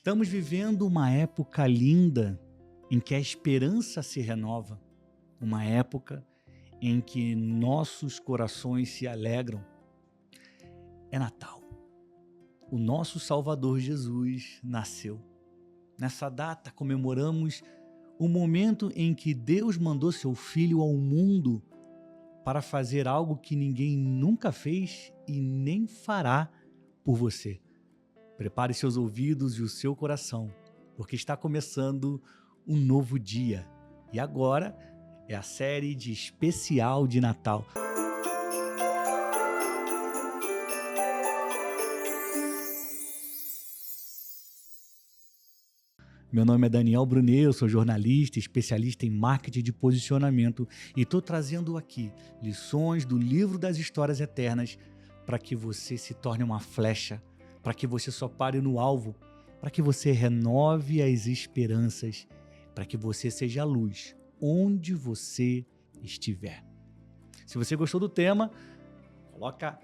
Estamos vivendo uma época linda em que a esperança se renova, uma época em que nossos corações se alegram. É Natal. O nosso Salvador Jesus nasceu. Nessa data comemoramos o momento em que Deus mandou seu Filho ao mundo para fazer algo que ninguém nunca fez e nem fará por você. Prepare seus ouvidos e o seu coração, porque está começando um novo dia. E agora é a série de especial de Natal. Meu nome é Daniel Brunet, eu sou jornalista, especialista em marketing de posicionamento e estou trazendo aqui lições do livro das histórias eternas para que você se torne uma flecha, para que você só pare no alvo, para que você renove as esperanças, para que você seja a luz onde você estiver. Se você gostou do tema, coloca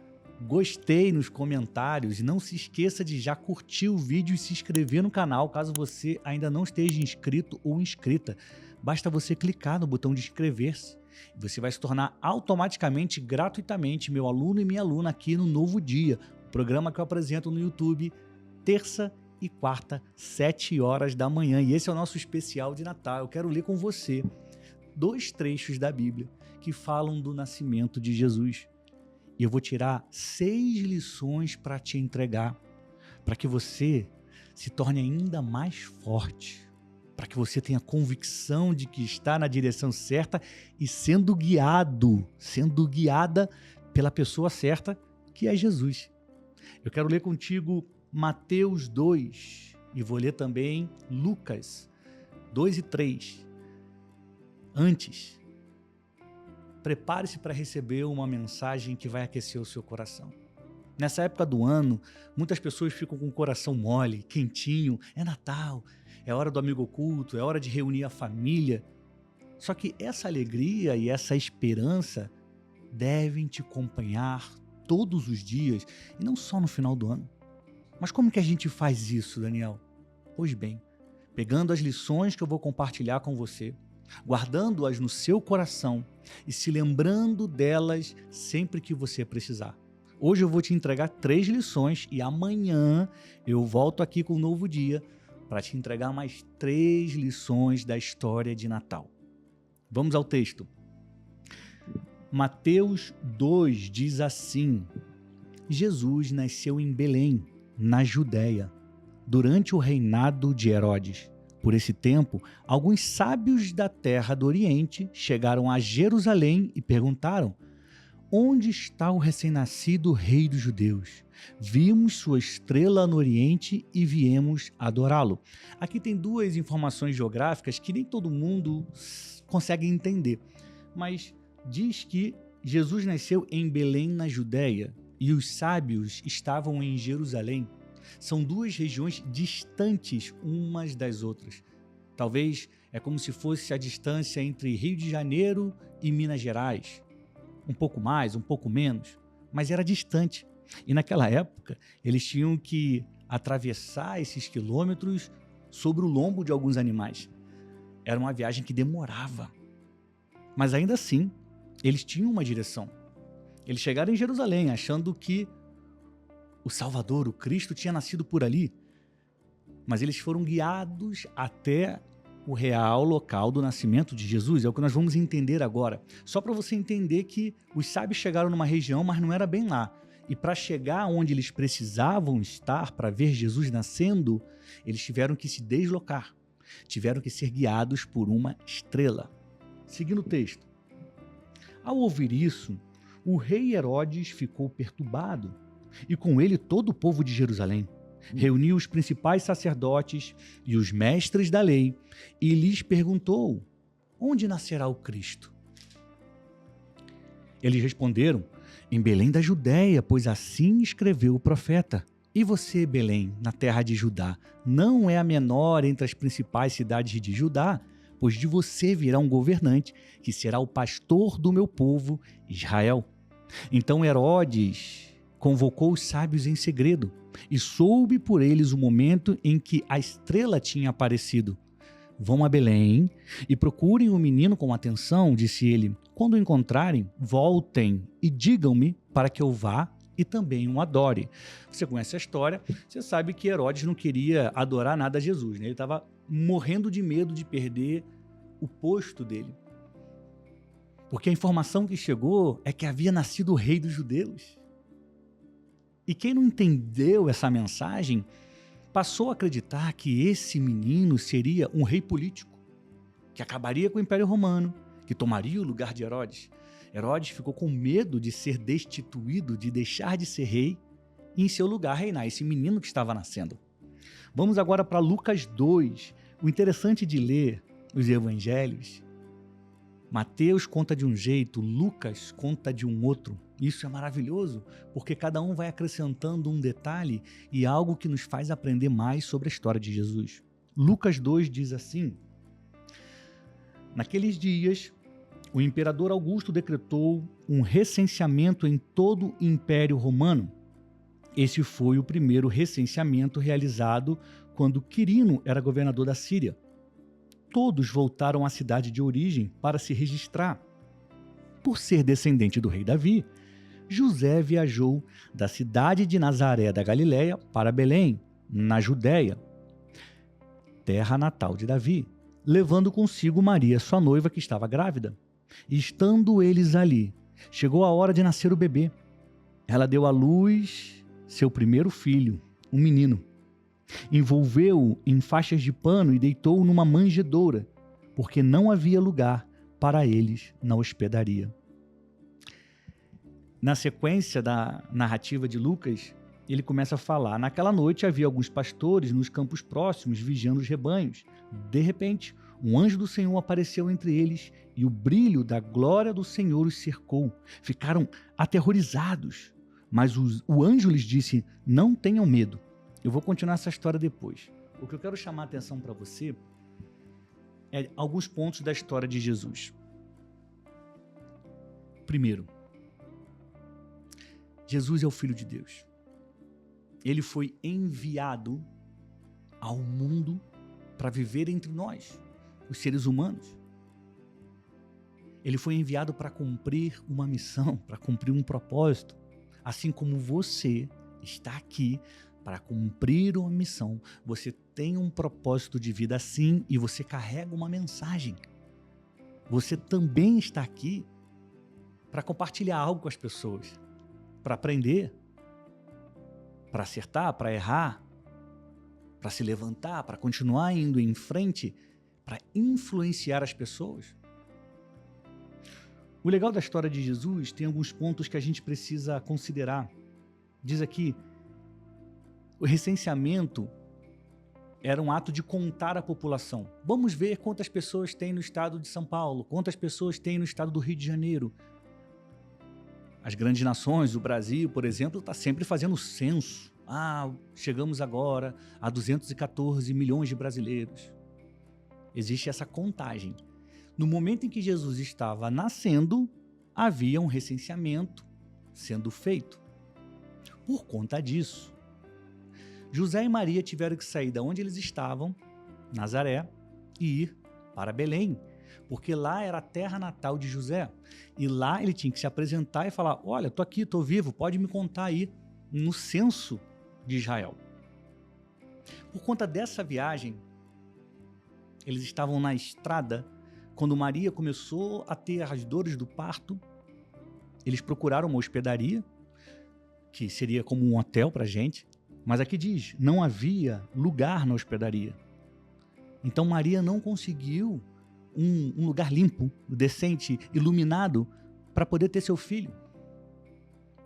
gostei nos comentários e não se esqueça de já curtir o vídeo e se inscrever no canal caso você ainda não esteja inscrito ou inscrita. Basta você clicar no botão de inscrever-se e você vai se tornar automaticamente, gratuitamente, meu aluno e minha aluna aqui no Novo Dia, o programa que eu apresento no YouTube, terça e quarta, 7 horas da manhã. E esse é o nosso especial de Natal. Eu quero ler com você 2 trechos da Bíblia que falam do nascimento de Jesus. E eu vou tirar 6 lições para te entregar, para que você se torne ainda mais forte, para que você tenha convicção de que está na direção certa e sendo guiada pela pessoa certa, que é Jesus. Eu quero ler contigo Mateus 2 e vou ler também Lucas 2 e 3. Antes, prepare-se para receber uma mensagem que vai aquecer o seu coração. Nessa época do ano, muitas pessoas ficam com o coração mole, quentinho. É Natal, é hora do amigo oculto, é hora de reunir a família. Só que essa alegria e essa esperança devem te acompanhar todos os dias e não só no final do ano. Mas como que a gente faz isso, Daniel? Pois bem, pegando as lições que eu vou compartilhar com você, guardando-as no seu coração e se lembrando delas sempre que você precisar. Hoje eu vou te entregar 3 lições e amanhã eu volto aqui com um novo dia para te entregar mais 3 lições da história de Natal. Vamos ao texto. Mateus 2 diz assim: Jesus nasceu em Belém, na Judéia, durante o reinado de Herodes. Por esse tempo, alguns sábios da terra do Oriente chegaram a Jerusalém e perguntaram: onde está o recém-nascido rei dos judeus? Vimos sua estrela no Oriente e viemos adorá-lo. Aqui tem 2 informações geográficas que nem todo mundo consegue entender, mas diz que Jesus nasceu em Belém, na Judéia, e os sábios estavam em Jerusalém. São 2 regiões distantes umas das outras. Talvez é como se fosse a distância entre Rio de Janeiro e Minas Gerais. Um pouco mais, um pouco menos, mas era distante. E naquela época, eles tinham que atravessar esses quilômetros sobre o lombo de alguns animais. Era uma viagem que demorava. Mas ainda assim, eles tinham uma direção. Eles chegaram em Jerusalém achando que o Salvador, o Cristo, tinha nascido por ali, mas eles foram guiados até o real local do nascimento de Jesus. É o que nós vamos entender agora. Só para você entender que os sábios chegaram numa região, mas não era bem lá. E para chegar onde eles precisavam estar para ver Jesus nascendo, eles tiveram que se deslocar, tiveram que ser guiados por uma estrela. Seguindo o texto. Ao ouvir isso, o rei Herodes ficou perturbado, e com ele todo o povo de Jerusalém. Reuniu os principais sacerdotes e os mestres da lei e lhes perguntou: onde nascerá o Cristo? Eles responderam: em Belém da Judéia, pois assim escreveu o profeta. E você, Belém, na terra de Judá, não é a menor entre as principais cidades de Judá, pois de você virá um governante que será o pastor do meu povo, Israel. Então Herodes convocou os sábios em segredo e soube por eles o momento em que a estrela tinha aparecido. Vão a Belém e procurem o menino com atenção, disse ele. Quando o encontrarem, voltem e digam-me para que eu vá e também o adore. Você conhece a história, você sabe que Herodes não queria adorar nada a Jesus, né? Ele estava morrendo de medo de perder o posto dele. Porque a informação que chegou é que havia nascido o rei dos judeus. E quem não entendeu essa mensagem passou a acreditar que esse menino seria um rei político, que acabaria com o Império Romano, que tomaria o lugar de Herodes. Herodes ficou com medo de ser destituído, de deixar de ser rei e em seu lugar reinar esse menino que estava nascendo. Vamos agora para Lucas 2. O interessante de ler os evangelhos, Mateus conta de um jeito, Lucas conta de um outro. Isso é maravilhoso, porque cada um vai acrescentando um detalhe e algo que nos faz aprender mais sobre a história de Jesus. Lucas 2 diz assim: naqueles dias, o imperador Augusto decretou um recenseamento em todo o Império Romano. Esse foi o primeiro recenseamento realizado quando Quirino era governador da Síria. Todos voltaram à cidade de origem para se registrar. Por ser descendente do rei Davi, José viajou da cidade de Nazaré da Galileia para Belém, na Judéia, terra natal de Davi, levando consigo Maria, sua noiva, que estava grávida. E estando eles ali, chegou a hora de nascer o bebê. Ela deu à luz seu primeiro filho, um menino. Envolveu-o em faixas de pano e deitou-o numa manjedoura, porque não havia lugar para eles na hospedaria. Na sequência da narrativa de Lucas, ele começa a falar: naquela noite havia alguns pastores nos campos próximos vigiando os rebanhos. De repente, um anjo do Senhor apareceu entre eles e o brilho da glória do Senhor os cercou. Ficaram aterrorizados, mas o anjo lhes disse: não tenham medo. Eu vou continuar essa história depois. O que eu quero chamar a atenção para você é alguns pontos da história de Jesus. Primeiro, Jesus é o Filho de Deus. Ele foi enviado ao mundo para viver entre nós, os seres humanos. Ele foi enviado para cumprir uma missão, para cumprir um propósito, assim como você está aqui para cumprir uma missão. Você tem um propósito de vida, sim, e você carrega uma mensagem. Você também está aqui para compartilhar algo com as pessoas, para aprender, para acertar, para errar, para se levantar, para continuar indo em frente, para influenciar as pessoas. O legal da história de Jesus tem alguns pontos que a gente precisa considerar. Diz aqui: o recenseamento era um ato de contar a população. Vamos ver quantas pessoas tem no estado de São Paulo, quantas pessoas tem no estado do Rio de Janeiro. As grandes nações, o Brasil, por exemplo, está sempre fazendo censo. Chegamos agora a 214 milhões de brasileiros. Existe essa contagem. No momento em que Jesus estava nascendo, havia um recenseamento sendo feito. Por conta disso, José e Maria tiveram que sair de onde eles estavam, Nazaré, e ir para Belém, porque lá era a terra natal de José. E lá ele tinha que se apresentar e falar: olha, estou aqui, estou vivo, pode me contar aí no censo de Israel. Por conta dessa viagem, eles estavam na estrada. Quando Maria começou a ter as dores do parto, eles procuraram uma hospedaria, que seria como um hotel para a gente, mas aqui diz, não havia lugar na hospedaria. Então Maria não conseguiu um lugar limpo, decente, iluminado, para poder ter seu filho.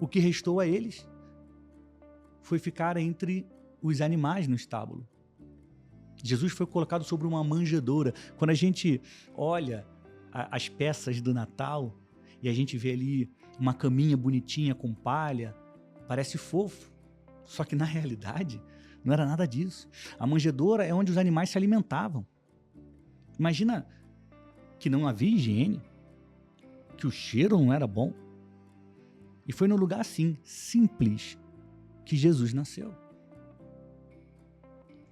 O que restou a eles foi ficar entre os animais no estábulo. Jesus foi colocado sobre uma manjedoura. Quando a gente olha as peças do Natal e a gente vê ali uma caminha bonitinha com palha, parece fofo. Só que na realidade não era nada disso. A manjedoura é onde os animais se alimentavam. Imagina que não havia higiene, que o cheiro não era bom. E foi num lugar assim, simples, que Jesus nasceu.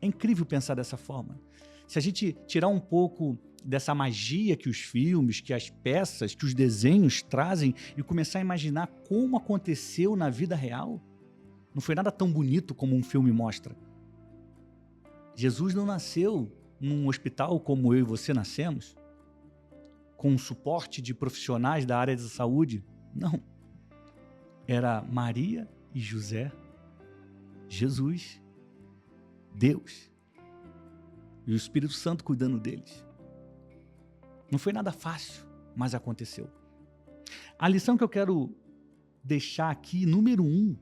É incrível pensar dessa forma. Se a gente tirar um pouco dessa magia que os filmes, que as peças, que os desenhos trazem e começar a imaginar como aconteceu na vida real, não foi nada tão bonito como um filme mostra. Jesus não nasceu num hospital como eu e você nascemos, com um suporte de profissionais da área de saúde. Não. Era Maria e José, Jesus, Deus e o Espírito Santo cuidando deles. Não foi nada fácil, mas aconteceu. A lição que eu quero deixar aqui, número 1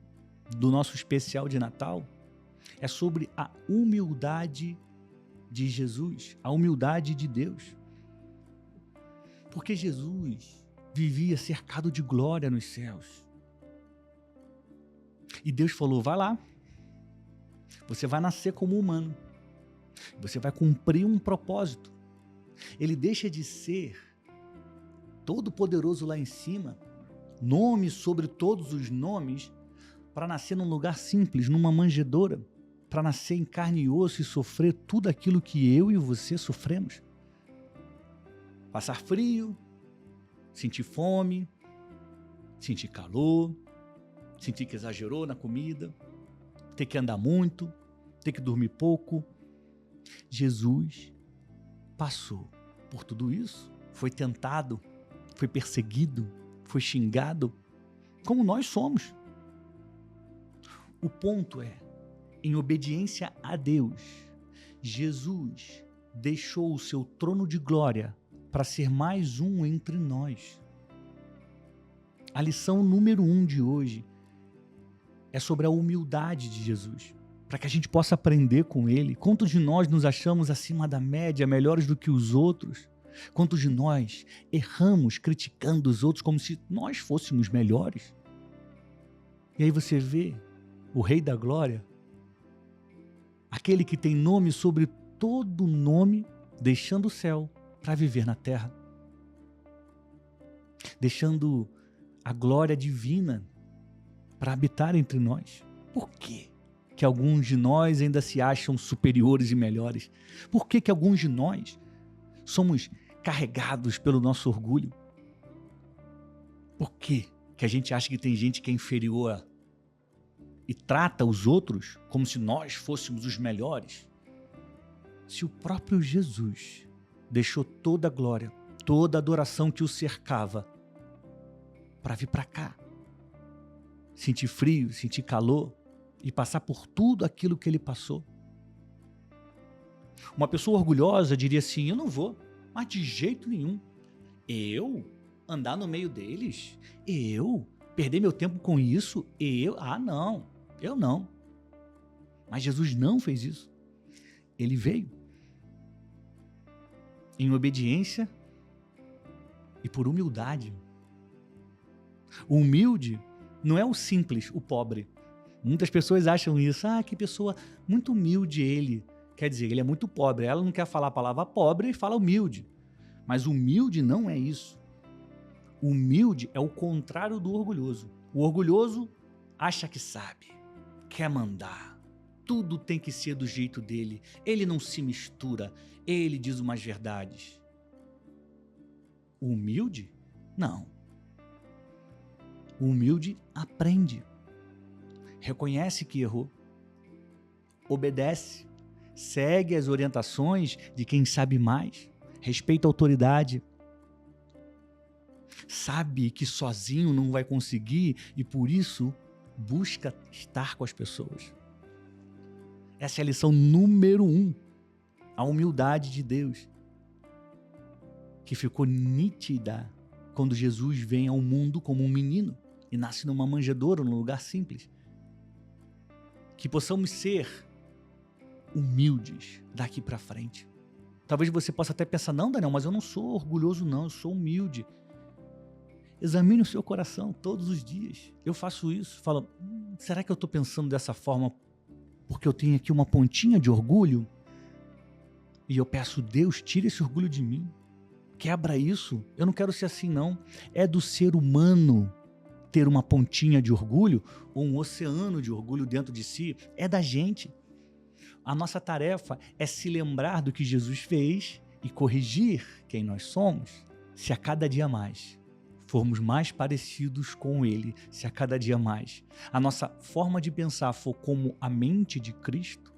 do nosso especial de Natal, é sobre a humildade de Jesus, a humildade de Deus. Porque Jesus vivia cercado de glória nos céus. E Deus falou, vai lá, você vai nascer como humano, você vai cumprir um propósito. Ele deixa de ser todo poderoso lá em cima, nome sobre todos os nomes, para nascer num lugar simples, numa manjedoura, para nascer em carne e osso e sofrer tudo aquilo que eu e você sofremos. Passar frio, sentir fome, sentir calor, sentir que exagerou na comida, ter que andar muito, ter que dormir pouco. Jesus passou por tudo isso, foi tentado, foi perseguido, foi xingado, como nós somos. O ponto é, em obediência a Deus, Jesus deixou o seu trono de glória para ser mais um entre nós. A lição número 1 de hoje é sobre a humildade de Jesus, para que a gente possa aprender com ele. Quantos de nós nos achamos acima da média, melhores do que os outros? Quantos de nós erramos criticando os outros como se nós fôssemos melhores? E aí você vê o Rei da Glória, aquele que tem nome sobre todo nome, deixando o céu para viver na terra, deixando a glória divina para habitar entre nós. Por quê que alguns de nós ainda se acham superiores e melhores? Por que alguns de nós somos carregados pelo nosso orgulho? Por que a gente acha que tem gente que é inferior e trata os outros como se nós fôssemos os melhores? Se o próprio Jesus deixou toda a glória, toda a adoração que o cercava para vir para cá, sentir frio, sentir calor e passar por tudo aquilo que ele passou. Uma pessoa orgulhosa diria assim, eu não vou, mas de jeito nenhum. Eu andar no meio deles? Eu perder meu tempo com isso? Não, eu não. Mas Jesus não fez isso. Ele veio em obediência e por humildade. O humilde não é o simples, o pobre. Muitas pessoas acham isso. Que pessoa muito humilde ele. Quer dizer, ele é muito pobre. Ela não quer falar a palavra pobre e fala humilde. Mas humilde não é isso. Humilde é o contrário do orgulhoso. O orgulhoso acha que sabe, quer mandar. Tudo tem que ser do jeito dele. Ele não se mistura. Ele diz umas verdades. O humilde? Não. O humilde aprende. Reconhece que errou. Obedece. Segue as orientações de quem sabe mais. Respeita a autoridade. Sabe que sozinho não vai conseguir e por isso busca estar com as pessoas. Essa é a lição número 1. A humildade de Deus, que ficou nítida quando Jesus vem ao mundo como um menino e nasce numa manjedoura, num lugar simples. Que possamos ser humildes daqui para frente. Talvez você possa até pensar, não, Daniel, mas eu não sou orgulhoso não, eu sou humilde. Examine o seu coração todos os dias. Eu faço isso, falo, será que eu estou pensando dessa forma porque eu tenho aqui uma pontinha de orgulho? E eu peço, Deus, tira esse orgulho de mim. Quebra isso. Eu não quero ser assim, não. É do ser humano ter uma pontinha de orgulho ou um oceano de orgulho dentro de si, é da gente. A nossa tarefa é se lembrar do que Jesus fez e corrigir quem nós somos. Se a cada dia mais formos mais parecidos com Ele, se a cada dia mais a nossa forma de pensar for como a mente de Cristo,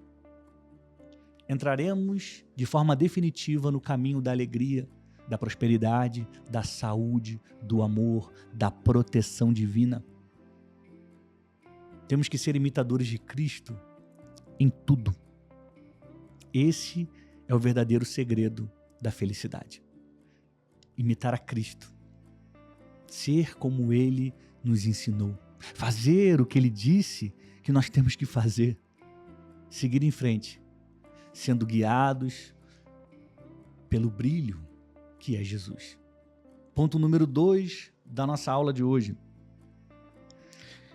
entraremos de forma definitiva no caminho da alegria, da prosperidade, da saúde, do amor, da proteção divina. Temos que ser imitadores de Cristo em tudo. Esse é o verdadeiro segredo da felicidade. Imitar a Cristo. Ser como Ele nos ensinou. Fazer o que Ele disse que nós temos que fazer. Seguir em frente, sendo guiados pelo brilho que é Jesus. Ponto número 2 da nossa aula de hoje.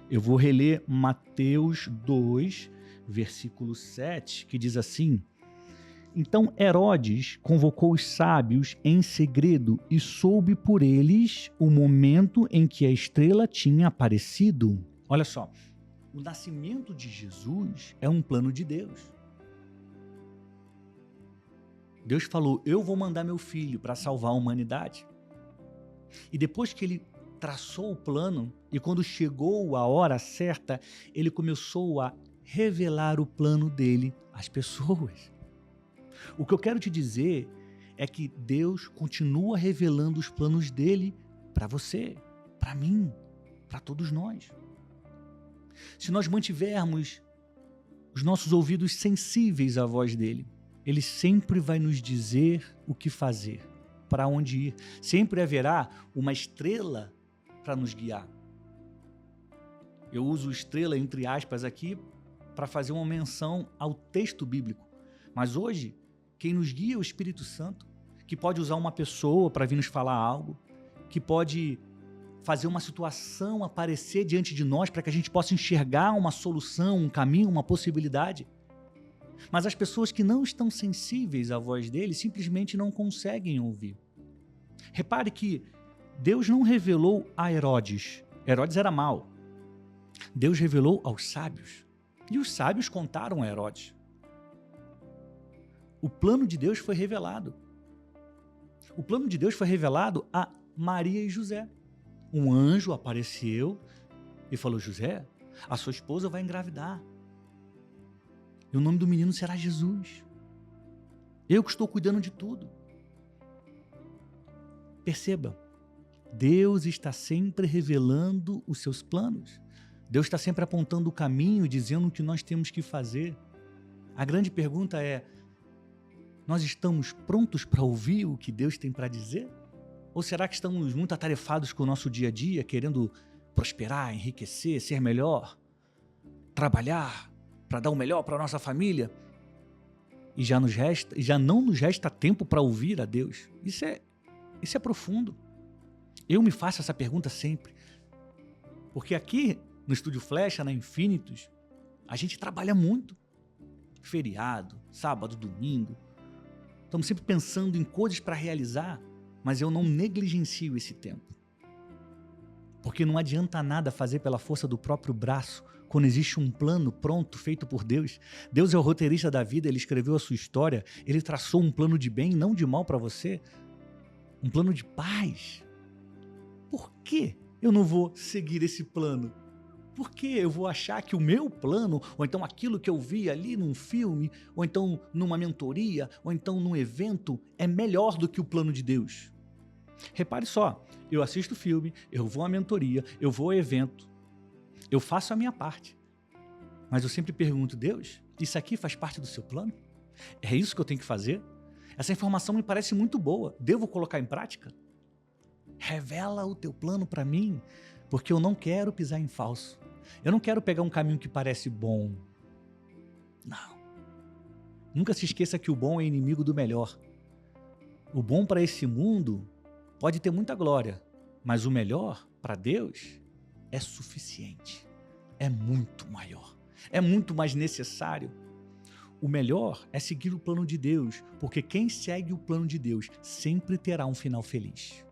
Eu vou reler Mateus 2, versículo 7, que diz assim: Então Herodes convocou os sábios em segredo e soube por eles o momento em que a estrela tinha aparecido. Olha só, o nascimento de Jesus é um plano de Deus. Deus falou, eu vou mandar meu filho para salvar a humanidade. E depois que ele traçou o plano, e quando chegou a hora certa, ele começou a revelar o plano dele às pessoas. O que eu quero te dizer é que Deus continua revelando os planos dele para você, para mim, para todos nós. Se nós mantivermos os nossos ouvidos sensíveis à voz dele, ele sempre vai nos dizer o que fazer, para onde ir. Sempre haverá uma estrela para nos guiar. Eu uso estrela entre aspas aqui para fazer uma menção ao texto bíblico. Mas hoje, quem nos guia é o Espírito Santo, que pode usar uma pessoa para vir nos falar algo, que pode fazer uma situação aparecer diante de nós para que a gente possa enxergar uma solução, um caminho, uma possibilidade. Mas as pessoas que não estão sensíveis à voz dele simplesmente não conseguem ouvir. Repare que Deus não revelou a Herodes. Herodes era mau. Deus revelou aos sábios. E os sábios contaram a Herodes. O plano de Deus foi revelado. O plano de Deus foi revelado a Maria e José. Um anjo apareceu e falou, José, a sua esposa vai engravidar. E o nome do menino será Jesus. Eu que estou cuidando de tudo. Perceba, Deus está sempre revelando os seus planos. Deus está sempre apontando o caminho, dizendo o que nós temos que fazer. A grande pergunta é, nós estamos prontos para ouvir o que Deus tem para dizer? Ou será que estamos muito atarefados com o nosso dia a dia, querendo prosperar, enriquecer, ser melhor, trabalhar, para dar o melhor para a nossa família, e já não nos resta tempo para ouvir a Deus? Isso é profundo. Eu me faço essa pergunta sempre, porque aqui no Estúdio Flecha, na Infinitus, a gente trabalha muito, feriado, sábado, domingo, estamos sempre pensando em coisas para realizar, mas eu não negligencio esse tempo, porque não adianta nada fazer pela força do próprio braço, quando existe um plano pronto, feito por Deus. Deus é o roteirista da vida, Ele escreveu a sua história, Ele traçou um plano de bem, não de mal para você, um plano de paz. Por que eu não vou seguir esse plano? Por que eu vou achar que o meu plano, ou então aquilo que eu vi ali num filme, ou então numa mentoria, ou então num evento, é melhor do que o plano de Deus? Repare só, eu assisto filme, eu vou à mentoria, eu vou ao evento, eu faço a minha parte, mas eu sempre pergunto, Deus, isso aqui faz parte do seu plano? É isso que eu tenho que fazer? Essa informação me parece muito boa, devo colocar em prática? Revela o teu plano para mim, porque eu não quero pisar em falso. Eu não quero pegar um caminho que parece bom. Não. Nunca se esqueça que o bom é inimigo do melhor. O bom para esse mundo pode ter muita glória, mas o melhor para Deus é suficiente, é muito maior, é muito mais necessário. O melhor é seguir o plano de Deus, porque quem segue o plano de Deus sempre terá um final feliz.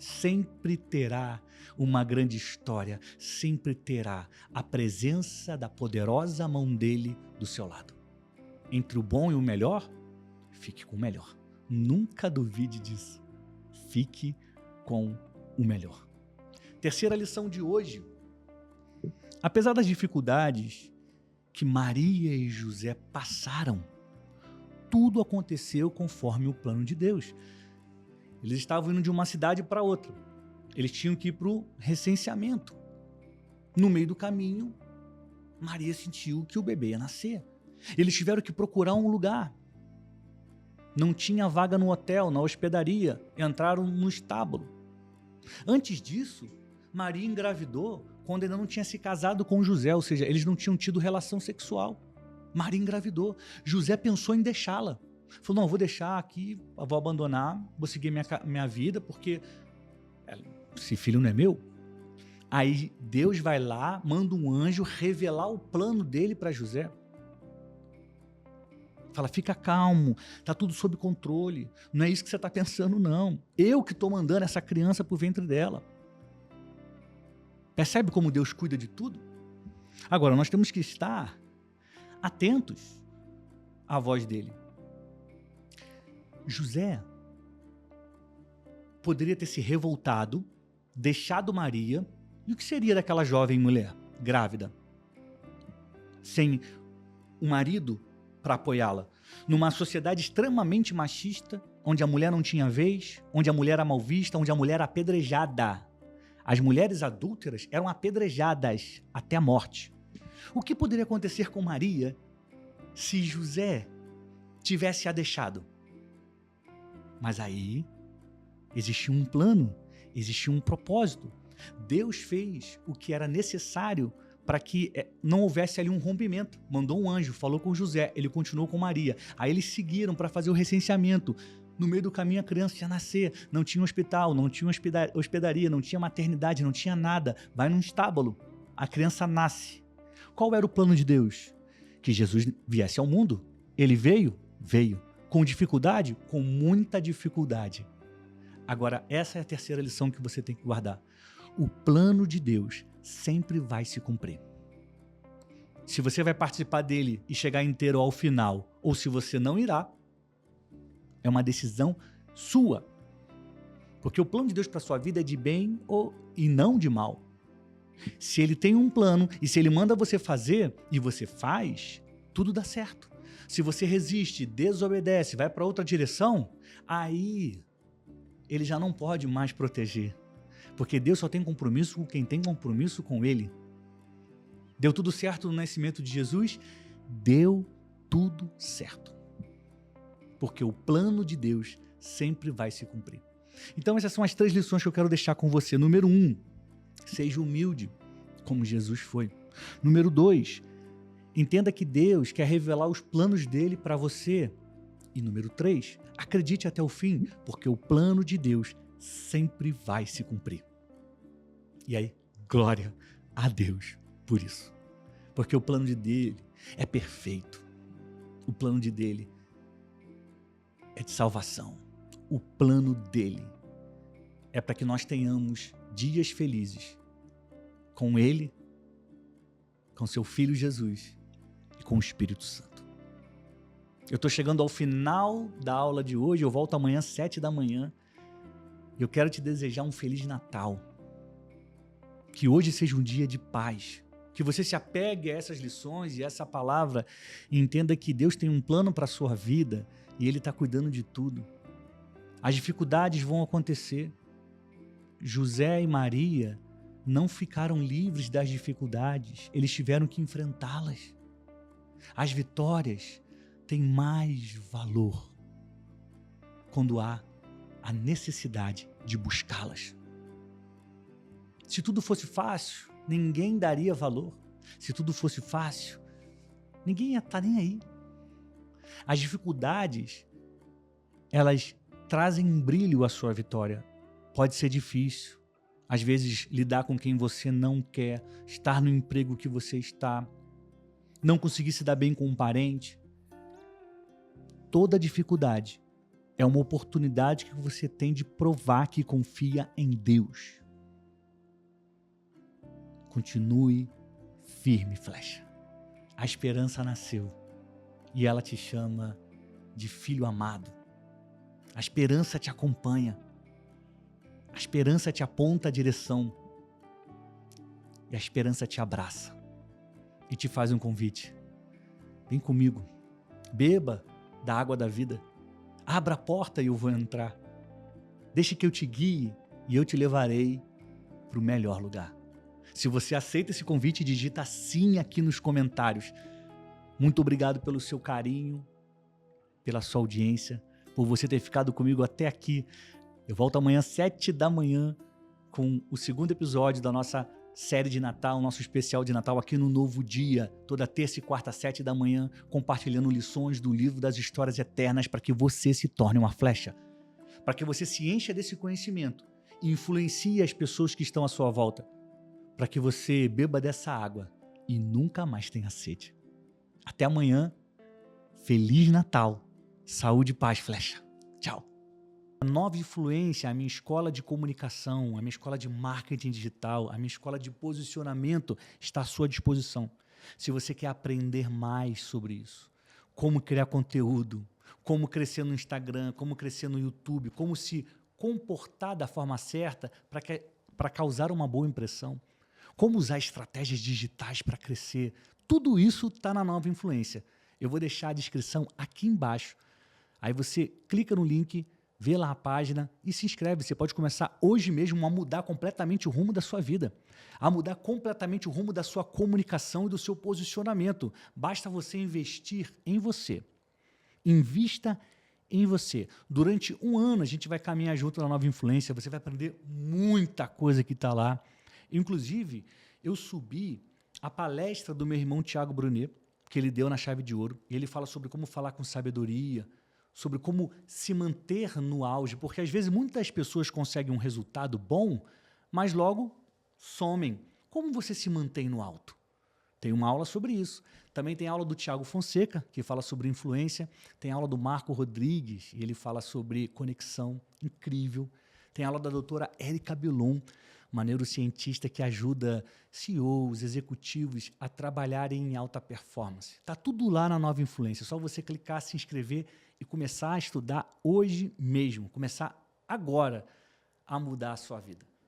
sempre terá uma grande história, sempre terá a presença da poderosa mão dele do seu lado. Entre o bom e o melhor, fique com o melhor. Nunca duvide disso. Fique com o melhor. Terceira lição de hoje. Apesar das dificuldades que Maria e José passaram, tudo aconteceu conforme o plano de Deus. Eles estavam indo de uma cidade para outra. Eles tinham que ir para o recenseamento. No meio do caminho, Maria sentiu que o bebê ia nascer. Eles tiveram que procurar um lugar. Não tinha vaga no hotel, na hospedaria. Entraram no estábulo. Antes disso, Maria engravidou quando ainda não tinha se casado com José, ou seja, eles não tinham tido relação sexual. Maria engravidou. José pensou em deixá-la. Falou, não, vou deixar aqui, vou abandonar, vou seguir minha vida, porque esse filho não é meu. Aí Deus vai lá, manda um anjo revelar o plano dele para José. Fala, fica calmo, tá tudo sob controle, não é isso que você está pensando não. Eu que estou mandando essa criança para o ventre dela. Percebe como Deus cuida de tudo? Agora, nós temos que estar atentos à voz dele. José poderia ter se revoltado, deixado Maria, e o que seria daquela jovem mulher grávida? Sem um marido para apoiá-la, numa sociedade extremamente machista, onde a mulher não tinha vez, onde a mulher era mal vista, onde a mulher era apedrejada. As mulheres adúlteras eram apedrejadas até a morte. O que poderia acontecer com Maria se José tivesse a deixado? Mas aí existia um plano, existia um propósito. Deus fez o que era necessário para que não houvesse ali um rompimento. Mandou um anjo, falou com José, ele continuou com Maria. Aí eles seguiram para fazer o recenseamento. No meio do caminho a criança ia nascer, não tinha hospital, não tinha hospedaria, não tinha maternidade, não tinha nada. Vai num estábulo, a criança nasce. Qual era o plano de Deus? Que Jesus viesse ao mundo. Ele veio? Veio. Com dificuldade? Com muita dificuldade. Agora, essa é a terceira lição que você tem que guardar. O plano de Deus sempre vai se cumprir. Se você vai participar dele e chegar inteiro ao final, ou se você não irá, é uma decisão sua. Porque o plano de Deus para a sua vida é de bem e não de mal. Se ele tem um plano e se ele manda você fazer e você faz, tudo dá certo. Se você resiste, desobedece, vai para outra direção, aí ele já não pode mais proteger. Porque Deus só tem compromisso com quem tem compromisso com ele. Deu tudo certo no nascimento de Jesus? Deu tudo certo. Porque o plano de Deus sempre vai se cumprir. Então essas são as 3 lições que eu quero deixar com você. Número 1, seja humilde, como Jesus foi. Número 2, entenda que Deus quer revelar os planos dele para você. E número 3, acredite até o fim, porque o plano de Deus sempre vai se cumprir. E aí, glória a Deus por isso. Porque o plano dele é perfeito. O plano dele é de salvação. O plano dele é para que nós tenhamos dias felizes com ele, com seu Filho Jesus e com o Espírito Santo. Eu estou chegando ao final da aula de hoje, eu volto amanhã às 7 da manhã. Eu quero te desejar um Feliz Natal. Que hoje seja um dia de paz. Que você se apegue a essas lições e a essa palavra e entenda que Deus tem um plano para a sua vida e Ele está cuidando de tudo. As dificuldades vão acontecer. José e Maria não ficaram livres das dificuldades. Eles tiveram que enfrentá-las. As vitórias têm mais valor quando há a necessidade de buscá-las. Se tudo fosse fácil, ninguém daria valor. Se tudo fosse fácil, ninguém ia estar nem aí. As dificuldades, elas trazem um brilho à sua vitória. Pode ser difícil. Às vezes, lidar com quem você não quer, estar no emprego que você está, não conseguir se dar bem com um parente. Toda dificuldade É uma oportunidade que você tem de provar que confia em Deus. Continue firme, flecha. A esperança nasceu e ela te chama de filho amado. A esperança te acompanha. A esperança te aponta a direção. E a esperança te abraça e te faz um convite. Vem comigo, beba da água da vida. Abra a porta e eu vou entrar. Deixe que eu te guie e eu te levarei para o melhor lugar. Se você aceita esse convite, digita sim aqui nos comentários. Muito obrigado pelo seu carinho, pela sua audiência, por você ter ficado comigo até aqui. Eu volto amanhã às 7 da manhã com o segundo episódio da nossa série de Natal, nosso especial de Natal aqui no Novo Dia, toda terça e quarta às 7 da manhã, compartilhando lições do livro das histórias eternas para que você se torne uma flecha, para que você se encha desse conhecimento e influencie as pessoas que estão à sua volta, para que você beba dessa água e nunca mais tenha sede. Até amanhã, Feliz Natal, saúde e paz, flecha. Tchau. A Nova Influência, a minha escola de comunicação, a minha escola de marketing digital, a minha escola de posicionamento está à sua disposição. Se você quer aprender mais sobre isso, como criar conteúdo, como crescer no Instagram, como crescer no YouTube, como se comportar da forma certa para causar uma boa impressão, como usar estratégias digitais para crescer, tudo isso está na Nova Influência. Eu vou deixar a descrição aqui embaixo. Aí você clica no link, vê lá a página e se inscreve. Você pode começar hoje mesmo a mudar completamente o rumo da sua vida, a mudar completamente o rumo da sua comunicação e do seu posicionamento. Basta você investir em você. Invista em você. Durante um ano a gente vai caminhar junto na Nova Influência. Você vai aprender muita coisa que está lá. Inclusive, eu subi a palestra do meu irmão Thiago Brunet, que ele deu na Chave de Ouro. E ele fala sobre como falar com sabedoria, sobre como se manter no auge, porque às vezes muitas pessoas conseguem um resultado bom, mas logo somem. Como você se mantém no alto? Tem uma aula sobre isso. Também tem aula do Thiago Fonseca, que fala sobre influência. Tem aula do Marco Rodrigues, e ele fala sobre conexão, incrível. Tem aula da doutora Érica Bilon, uma neurocientista que ajuda CEOs, executivos a trabalharem em alta performance. Está tudo lá na Nova Influência. É só você clicar, se inscrever e começar a estudar hoje mesmo. Começar agora a mudar a sua vida.